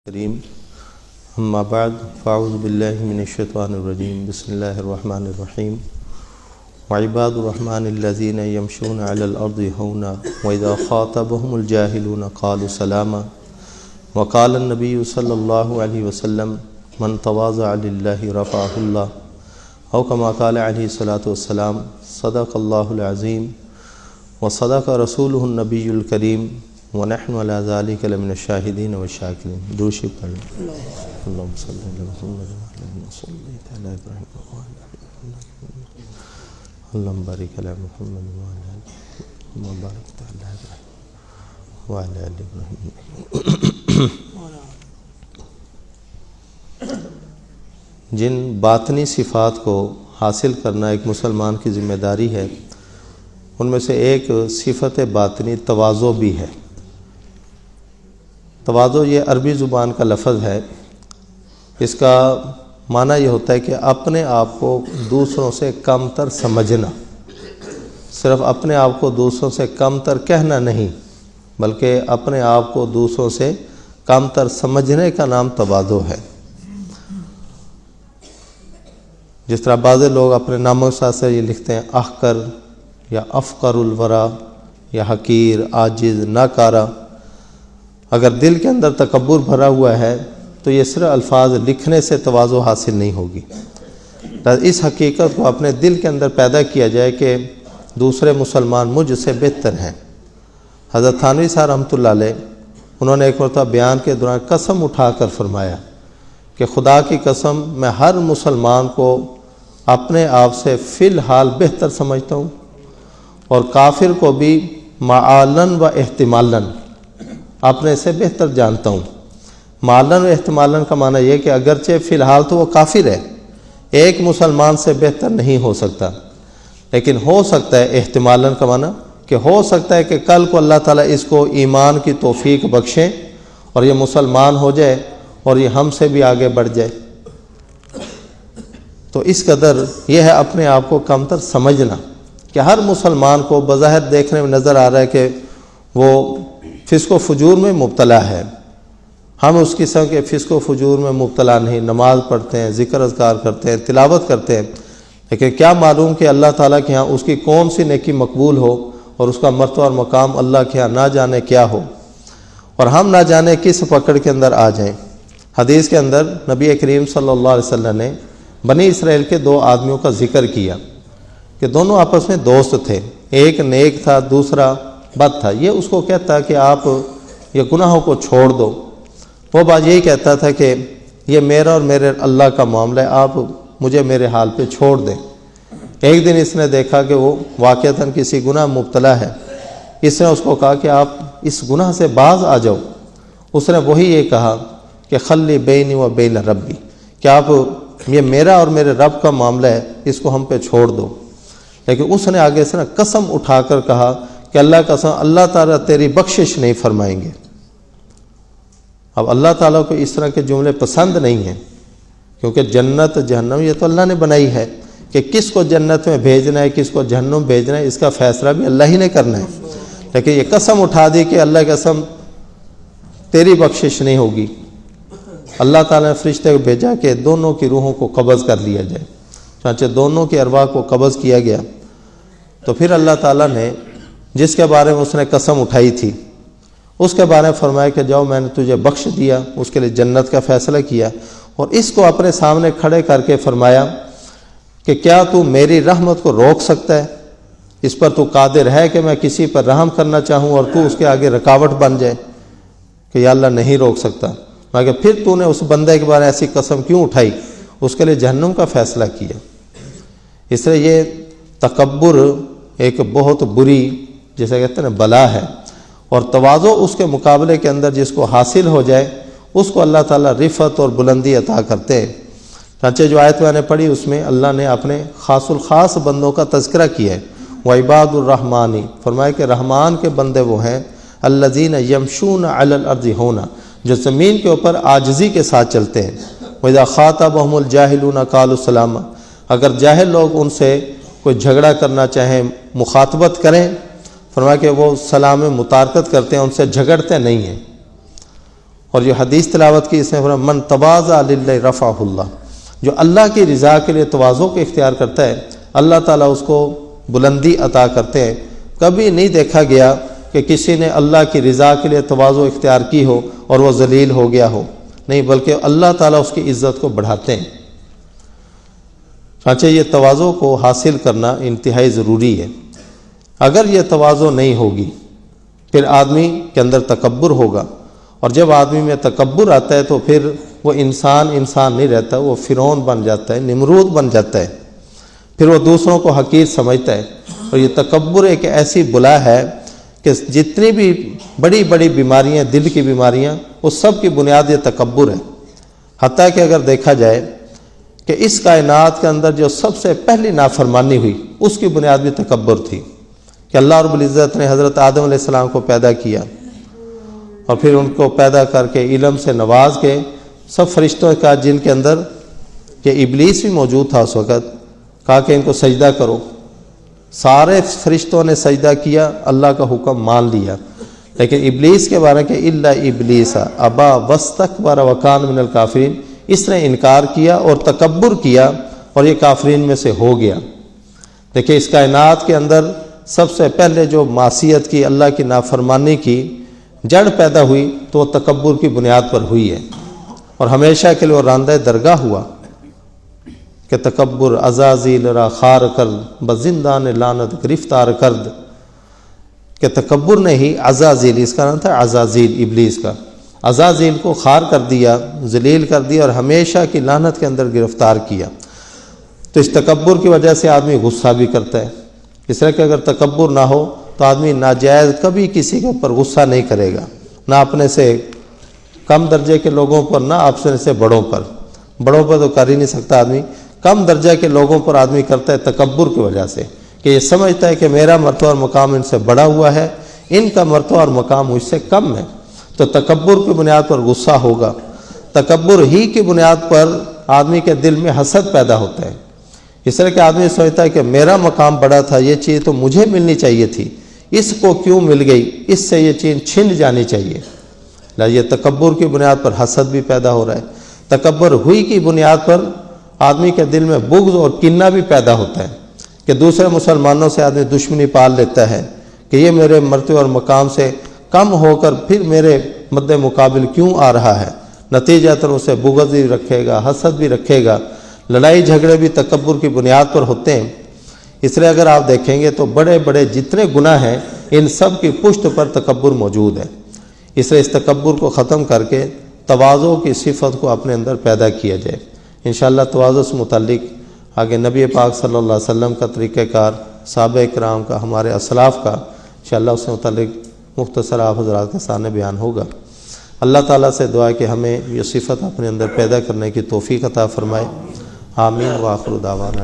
کریم اما بعد فاعوذ باللہ من الشیطان الرجیم بسم اللہ الرحمن الرحیم وعباد الرحمن الذین یمشون علی الارض ہونا واذا خاطبهم الجاہلون قالوا سلاما وقال النبی صلی اللہ علیہ وسلم من تواضع للہ رفعہ اللہ او کما قال علیہ الصلاۃ والسلام صدق اللہ العظیم وصدق رسولہ النبی الکریم ونحن على ذلك لمن الشاهدين والشاكرين. درود شریف پڑھ لیں. اللهم صل على محمد وعلى آل محمد على ابراہیم اللهم بارك على محمد وعلى آل محمد على ابراہیم وعلى آل ابراہیم. جن باطنی صفات کو حاصل کرنا ایک مسلمان کی ذمہ داری ہے، ان میں سے ایک صفت باطنی تواضع بھی ہے. تواضع یہ عربی زبان کا لفظ ہے. اس کا معنی یہ ہوتا ہے کہ اپنے آپ کو دوسروں سے کم تر سمجھنا. صرف اپنے آپ کو دوسروں سے کم تر کہنا نہیں، بلکہ اپنے آپ کو دوسروں سے کم تر سمجھنے کا نام تواضع ہے. جس طرح بعض لوگ اپنے ناموں کے ساتھ یہ لکھتے ہیں احقر یا افقر الورا یا حقیر، عاجز، ناکارہ. اگر دل کے اندر تکبر بھرا ہوا ہے تو یہ صرف الفاظ لکھنے سے تواضع حاصل نہیں ہوگی. اس حقیقت کو اپنے دل کے اندر پیدا کیا جائے کہ دوسرے مسلمان مجھ سے بہتر ہیں. حضرت تھانوی صاحب رحمۃ اللہ علیہ، انہوں نے ایک مرتبہ بیان کے دوران قسم اٹھا کر فرمایا کہ خدا کی قسم میں ہر مسلمان کو اپنے آپ سے فی الحال بہتر سمجھتا ہوں، اور کافر کو بھی معالن و احتمالن اپنے سے بہتر جانتا ہوں. معالن و احتمالن کا معنی یہ کہ اگرچہ فی الحال تو وہ کافر ہے، ایک مسلمان سے بہتر نہیں ہو سکتا، لیکن ہو سکتا ہے. احتمالن کا معنی کہ ہو سکتا ہے کہ کل کو اللہ تعالیٰ اس کو ایمان کی توفیق بخشیں اور یہ مسلمان ہو جائے اور یہ ہم سے بھی آگے بڑھ جائے. تو اس قدر یہ ہے اپنے آپ کو کم تر سمجھنا کہ ہر مسلمان کو بظاہر دیکھنے میں نظر آ رہا ہے کہ وہ فسق و فجور میں مبتلا ہے. ہم اس قسم کے فسق و فجور میں مبتلا نہیں. نماز پڑھتے ہیں، ذکر اذکار کرتے ہیں، تلاوت کرتے ہیں، لیکن کیا معلوم کہ اللہ تعالیٰ کے ہاں اس کی کون سی نیکی مقبول ہو اور اس کا مرتبہ اور مقام اللہ کے ہاں نہ جانے کیا ہو، اور ہم نہ جانے کس پکڑ کے اندر آ جائیں. حدیث کے اندر نبی کریم صلی اللہ علیہ وسلم نے بنی اسرائیل کے دو آدمیوں کا ذکر کیا کہ دونوں آپس میں دوست تھے. ایک نیک تھا، دوسرا بد تھا. یہ اس کو کہتا کہ آپ یہ گناہوں کو چھوڑ دو، وہ بات یہی کہتا تھا کہ یہ میرا اور میرے اللہ کا معاملہ ہے، آپ مجھے میرے حال پہ چھوڑ دیں. ایک دن اس نے دیکھا کہ وہ واقعتاً کسی گناہ مبتلا ہے. اس نے اس کو کہا کہ آپ اس گناہ سے باز آ جاؤ. اس نے وہی یہ کہا کہ خلی بینی و بین ربی، کہ آپ یہ میرا اور میرے رب کا معاملہ ہے، اس کو ہم پہ چھوڑ دو. لیکن اس نے آگے سے قسم اٹھا کر کہا کہ اللہ کا قسم، اللہ تعالیٰ تیری بخشش نہیں فرمائیں گے. اب اللہ تعالیٰ کو اس طرح کے جملے پسند نہیں ہیں، کیونکہ جنت جہنم یہ تو اللہ نے بنائی ہے کہ کس کو جنت میں بھیجنا ہے کس کو جہنم بھیجنا ہے، اس کا فیصلہ بھی اللہ ہی نے کرنا ہے. لیکن یہ قسم اٹھا دی کہ اللہ کی قسم تیری بخشش نہیں ہوگی. اللہ تعالیٰ نے فرشتے کو بھیجا کہ دونوں کی روحوں کو قبض کر لیا جائے. چنانچہ دونوں کی ارواح کو قبض کیا گیا. تو پھر اللہ تعالیٰ نے جس کے بارے میں اس نے قسم اٹھائی تھی اس کے بارے میں فرمایا کہ جاؤ میں نے تجھے بخش دیا، اس کے لیے جنت کا فیصلہ کیا. اور اس کو اپنے سامنے کھڑے کر کے فرمایا کہ کیا تو میری رحمت کو روک سکتا ہے؟ اس پر تو قادر ہے کہ میں کسی پر رحم کرنا چاہوں اور تو اس کے آگے رکاوٹ بن جائے؟ کہ یا اللہ نہیں روک سکتا. مگر پھر تو نے اس بندے کے بارے میں ایسی قسم کیوں اٹھائی؟ اس کے لیے جہنم کا فیصلہ کیا. اس لیے یہ تکبر ایک بہت بری، جیسے کہتے ہیں نا، بلا ہے. اور تواضع اس کے مقابلے کے اندر جس کو حاصل ہو جائے اس کو اللہ تعالیٰ رفعت اور بلندی عطا کرتے ہیں. چنانچہ جو آیت میں نے پڑھی اس میں اللہ نے اپنے خاص الخاص بندوں کا تذکرہ کیا ہے. وعباد الرحمانی، فرمایا کہ رحمان کے بندے وہ ہیں الذین یمشون علی الارض ہونا، جو زمین کے اوپر عاجزی کے ساتھ چلتے ہیں. وَإِذَا خَاطَبَهُمُ الْجَاهِلُونَ قَالُوا سَلَامًا، اگر جاہل لوگ ان سے کوئی جھگڑا کرنا چاہیں، مخاطبت کریں، فرمایا کہ وہ سلام متارکت کرتے ہیں، ان سے جھگڑتے نہیں ہیں. اور جو حدیث تلاوت کی اس نے فرمایا من تواضع للہ رفعہ اللہ، جو اللہ کی رضا کے لیے تواضع کو اختیار کرتا ہے اللہ تعالیٰ اس کو بلندی عطا کرتے ہیں۔ کبھی نہیں دیکھا گیا کہ کسی نے اللہ کی رضا کے لیے تواضع اختیار کی ہو اور وہ ذلیل ہو گیا ہو، نہیں، بلکہ اللہ تعالیٰ اس کی عزت کو بڑھاتے ہیں۔ چنانچہ یہ تواضع کو حاصل کرنا انتہائی ضروری ہے۔ اگر یہ تواضع نہیں ہوگی پھر آدمی کے اندر تکبر ہوگا، اور جب آدمی میں تکبر آتا ہے تو پھر وہ انسان نہیں رہتا، وہ فرعون بن جاتا ہے، نمرود بن جاتا ہے، پھر وہ دوسروں کو حقیر سمجھتا ہے۔ اور یہ تکبر ایک ایسی بلا ہے کہ جتنی بھی بڑی بڑی بیماریاں، دل کی بیماریاں، وہ سب کی بنیاد یہ تکبر ہے۔ حتیٰ کہ اگر دیکھا جائے کہ اس کائنات کے اندر جو سب سے پہلی نافرمانی ہوئی اس کی بنیاد بھی تکبر تھی، کہ اللہ رب العزت نے حضرت آدم علیہ السلام کو پیدا کیا اور پھر ان کو پیدا کر کے علم سے نواز کے سب فرشتوں کا، جن کے اندر یہ ابلیس بھی موجود تھا اس وقت، کہا کہ ان کو سجدہ کرو۔ سارے فرشتوں نے سجدہ کیا، اللہ کا حکم مان لیا، لیکن ابلیس کے بارے کہ الا ابلیس ابا واستکبر وکان من الکافرین، اس نے انکار کیا اور تکبر کیا اور یہ کافرین میں سے ہو گیا۔ دیکھیں اس کائنات کے اندر سب سے پہلے جو معصیت کی، اللہ کی نافرمانی کی جڑ پیدا ہوئی تو وہ تکبر کی بنیاد پر ہوئی ہے، اور ہمیشہ کے لیے وہ راندہ درگاہ ہوا کہ تکبر عزازیل را خار کرد بزندان لعنت گرفتار کرد، کہ تکبر نے ہی عزازیل، اس کا نام تھا عزازیل ابلیس کا، عزازیل کو خار کر دیا، ذلیل کر دیا اور ہمیشہ کی لعنت کے اندر گرفتار کیا۔ تو اس تکبر کی وجہ سے آدمی غصہ بھی کرتا ہے، اس طرح کہ اگر تکبر نہ ہو تو آدمی ناجائز کبھی کسی کے اوپر غصہ نہیں کرے گا، نہ اپنے سے کم درجے کے لوگوں پر، نہ اپنے سے بڑوں پر تو کر ہی نہیں سکتا آدمی، کم درجہ کے لوگوں پر آدمی کرتا ہے تکبر کی وجہ سے، کہ یہ سمجھتا ہے کہ میرا مرتبہ اور مقام ان سے بڑا ہوا ہے، ان کا مرتبہ اور مقام مجھ سے کم ہے، تو تکبر کی بنیاد پر غصہ ہوگا۔ تکبر ہی کی بنیاد پر آدمی کے دل میں حسد پیدا ہوتا ہے، اس طرح کہ آدمی سوچتا ہے کہ میرا مقام بڑا تھا، یہ چیز تو مجھے ملنی چاہیے تھی، اس کو کیوں مل گئی، اس سے یہ چیز چھن جانی چاہیے۔ یہ تکبر کی بنیاد پر حسد بھی پیدا ہو رہا ہے۔ تکبر ہوئی کی بنیاد پر آدمی کے دل میں بغض اور کینہ بھی پیدا ہوتا ہے، کہ دوسرے مسلمانوں سے آدمی دشمنی پال لیتا ہے کہ یہ میرے مرتبے اور مقام سے کم ہو کر پھر میرے مد مقابل کیوں آ رہا ہے، نتیجتاً اسے بغض بھی رکھے گا، حسد بھی رکھے گا، لڑائی جھگڑے بھی تکبر کی بنیاد پر ہوتے ہیں۔ اس لیے اگر آپ دیکھیں گے تو بڑے بڑے جتنے گناہ ہیں ان سب کی پشت پر تکبر موجود ہے۔ اس لیے اس تکبر کو ختم کر کے تواضع کی صفت کو اپنے اندر پیدا کیا جائے۔ انشاءاللہ تواضع سے متعلق آگے نبی پاک صلی اللہ علیہ وسلم کا طریقہ کار، صحابہ کرام کا، ہمارے اسلاف کا، انشاءاللہ اس سے متعلق مختصر آپ حضرات کے سامنے بیان ہوگا۔ اللہ تعالیٰ سے دعا ہے کہ ہمیں یہ صفت اپنے اندر پیدا کرنے کی توفیق عطا فرمائے۔ آمین وآخر دعوانا۔